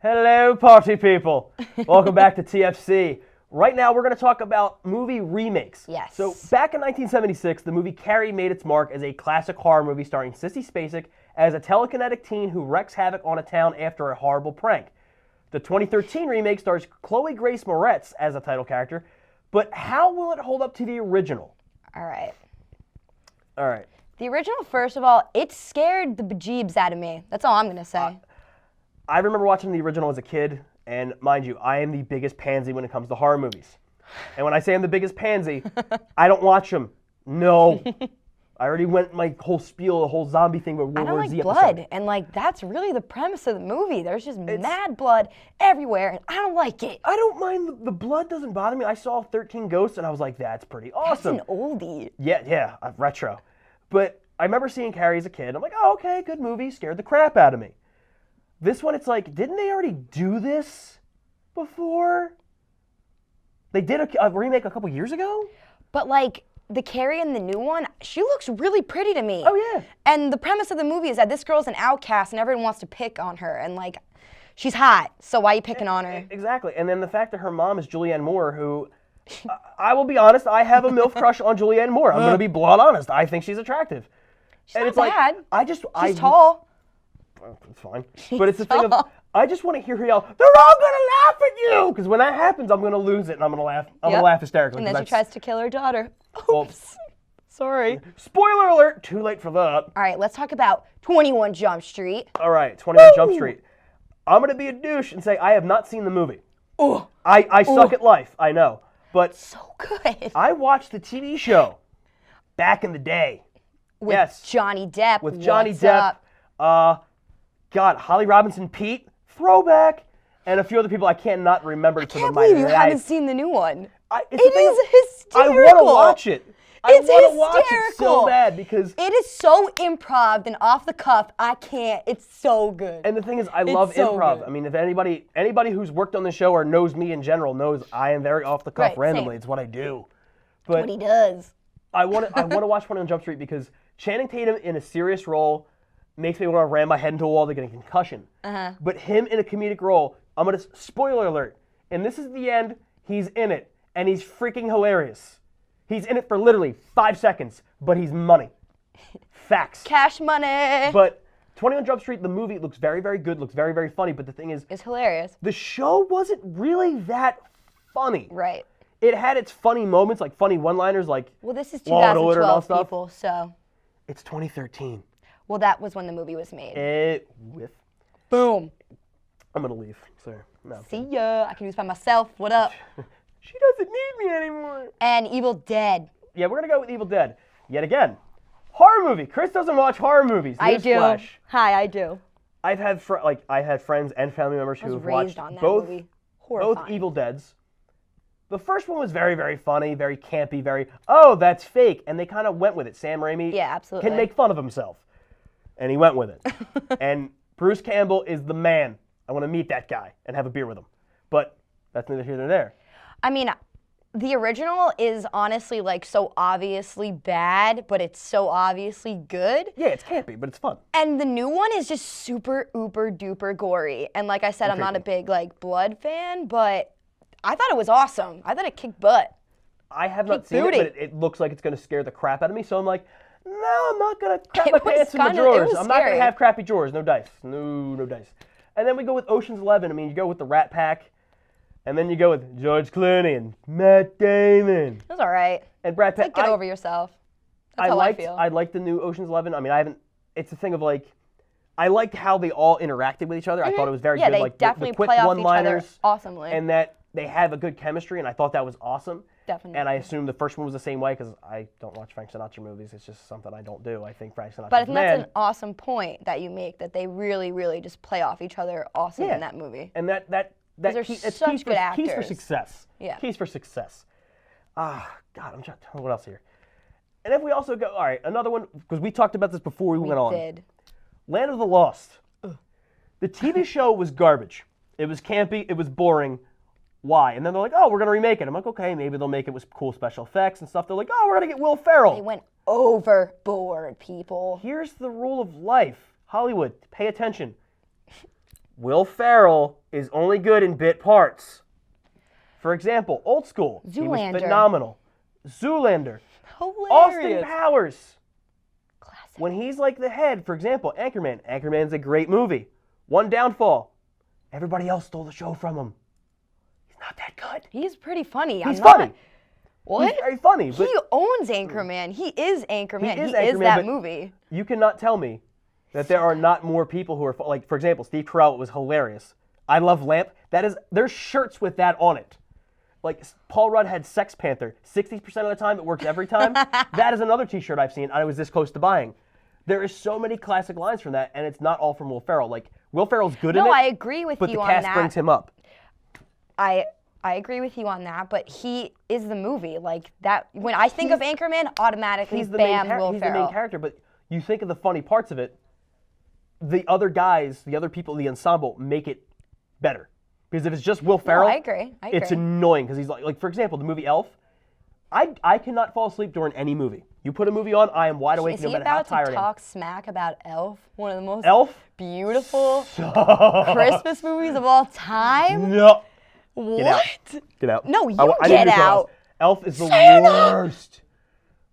Hello, party people. Welcome back to TFC. Right now, we're going to talk about movie remakes. Yes. So, back in 1976, the movie Carrie made its mark as a classic horror movie starring Sissy Spacek as a telekinetic teen who wreaks havoc on a town after a horrible prank. The 2013 remake stars Chloe Grace Moretz as a title character, but how will it hold up to the original? All right. All right. The original, first of all, it scared the bejeebs out of me. That's all I'm going to say. I remember watching the original as a kid, and mind you, I am the biggest pansy when it comes to horror movies. And when I say I'm the biggest pansy, I don't watch them. No. I already went my whole spiel, the whole zombie thing with World I don't War like Z blood, episode. and that's really the premise of the movie. There's just mad blood everywhere, and I don't like it. I don't mind, the blood doesn't bother me. I saw 13 Ghosts, and I was like, that's pretty awesome. That's an oldie. Yeah, retro. But I remember seeing Carrie as a kid. I'm like, oh, okay, good movie, scared the crap out of me. This one, it's like, didn't they already do this before? They did a remake a couple years ago? But the Carrie in the new one, she looks really pretty to me. Oh, yeah. And the premise of the movie is that this girl's an outcast and everyone wants to pick on her. And she's hot, so why are you picking on her? Exactly. And then the fact that her mom is Julianne Moore, who, I will be honest, I have a MILF crush on Julianne Moore. I'm going to be blood honest. I think she's attractive. She's not bad. She's tall. It's fine. But it's the thing of, I just want to hear her yell, they're all going to laugh at you! Because when that happens, I'm going to lose it and I'm going to laugh. I'm going to laugh hysterically. And then she tries to kill her daughter. Well, Oops. Sorry. Spoiler alert, too late for that. All right, let's talk about 21 Jump Street. All right, 21 Jump Street. I'm going to be a douche and say I have not seen the movie. Oh. I suck at life, I know. But So good. I watched the TV show back in the day. With Johnny Depp. With Johnny What's Depp. up? Holly Robinson Pete, throwback, and a few other people I cannot remember. I can't believe you haven't seen the new one. It is hysterical. I want to watch it. I It's want to watch it so hysterical. bad because... It is so improv and off the cuff. I can't. It's so good. And the thing is, I love so improv. good. I mean, if anybody who's worked on the show or knows me in general knows I am very off the cuff Right, randomly. same. It's what I do. What But he does. I want to watch 21 Jump Street because Channing Tatum in a serious role makes me want to ram my head into a wall to get a concussion. But him in a comedic role, I'm going to, spoiler alert, and this is the end, he's in it, and he's freaking hilarious. He's in it for literally 5 seconds, but he's money. Facts. Cash money. But 21 Jump Street, the movie, looks very, very good, looks very, very funny, but the thing is, It's hilarious. the show wasn't really that funny. Right. It had its funny moments, like funny one-liners, like Well, this is Law and Order and all 2012, stuff. people, so. It's 2013. Well, that was when the movie was made. Boom. I'm gonna leave. So no. See ya. I can do this by myself. What up? She doesn't need me anymore. And Evil Dead. Yeah, we're gonna go with Evil Dead yet again. Horror movie. Chris doesn't watch horror movies. I do. Newsflash. Hi, I do. I've had I had friends and family members I who was have raised watched on that both movie. Horrifying. both Evil Deads. The first one was very, very funny, very campy, very, oh, that's fake. And they kind of went with it. Sam Raimi Yeah, absolutely. can make fun of himself. And he went with it. And Bruce Campbell is the man. I want to meet that guy and have a beer with him. But that's neither here nor there. I mean, the original is honestly so obviously bad, but it's so obviously good. Yeah, it's campy, but it's fun. And the new one is just super, uber, duper gory. And like I said, I'm not a big blood fan, but I thought it was awesome. I thought it kicked butt. I have not Kick seen booty. it, but it looks like it's going to scare the crap out of me. So I'm like, no, I'm not going to crap It my was pants in my kinda- it drawers. was I'm not going scary. to have crappy drawers. No dice. No dice. And then we go with Ocean's 11. I mean, you go with the Rat Pack. And then you go with George Clooney and Matt Damon. It was all right. And Brad Pitt. Get over yourself. That's how I feel. I liked the new Ocean's 11. I mean, I haven't, it's a thing of I liked how they all interacted with each other. I thought it was very Yeah, good. they Like definitely the quick play off each other one-liners. awesomely. And that they have a good chemistry, and I thought that was awesome. Definitely. And I assume the first one was the same way because I don't watch Frank Sinatra movies. It's just something I don't do. I think Frank Sinatra's But I think mad. that's an awesome point that you make, that they really, really just play off each other awesome in that movie. And that they're it's such keys good for actors. success. Yeah. Keys for success. God, I'm trying to tell you what else here. And if we also go, all right, another one, because we talked about this before we went on. Did. Land of the Lost. The TV show was garbage. It was campy. It was boring. Why? And then they're like, oh, we're going to remake it. I'm like, okay, maybe they'll make it with cool special effects and stuff. They're like, oh, we're going to get Will Ferrell. They went overboard, people. Here's the rule of life. Hollywood, pay attention. Will Ferrell is only good in bit parts. For example, Old School. He was Zoolander. phenomenal. Zoolander. Hilarious. Austin Powers. Classic. When he's like the head, for example, Anchorman. Anchorman's a great movie. One downfall. Everybody else stole the show from him. He's not that good. He's pretty funny. He's funny. What? He's very funny. But He owns Anchorman. He is Anchorman. He is He is Anchorman, that but- movie. you cannot tell me that there are not more people who are like, for example, Steve Carell was hilarious. I Love Lamp. There's shirts with that on it. Like Paul Rudd had Sex Panther. 60% of the time, it works every time. That is another T-shirt I've seen. I was this close to buying. There is so many classic lines from that, and it's not all from Will Ferrell. Like Will Ferrell's good in it. No, I agree with but you the on cast that. brings him up. I agree with you on that, but he is the movie. Like that. When I think of Anchorman, automatically, He's the bam, main Will he's the Ferrell. main character, but you think of the funny parts of it. The other guys, the other people in the ensemble, make it better. Because if it's just Will Ferrell, I agree. it's annoying. Because he's like, for example, the movie Elf. I cannot fall asleep during any movie. You put a movie on, I am wide awake Is no he matter how about tired to I am. talk smack about Elf? One of the most Elf? beautiful Christmas movies of all time? No. What? Get out. No, you I didn't get do out. Elf is the Santa!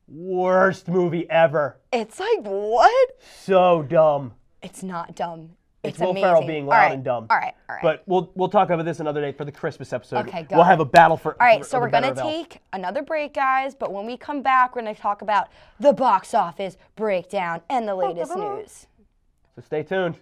worst movie ever. It's like, what? So dumb. It's not dumb. It's It's Will amazing. Ferrell being loud All right, and dumb. All right, all right. But we'll talk about this another day for the Christmas episode. Okay, go. We'll have a battle for. All right, for so the we're going to better of Elf. take another break, guys, but when we come back, we're going to talk about the box office breakdown and the latest news. So stay tuned.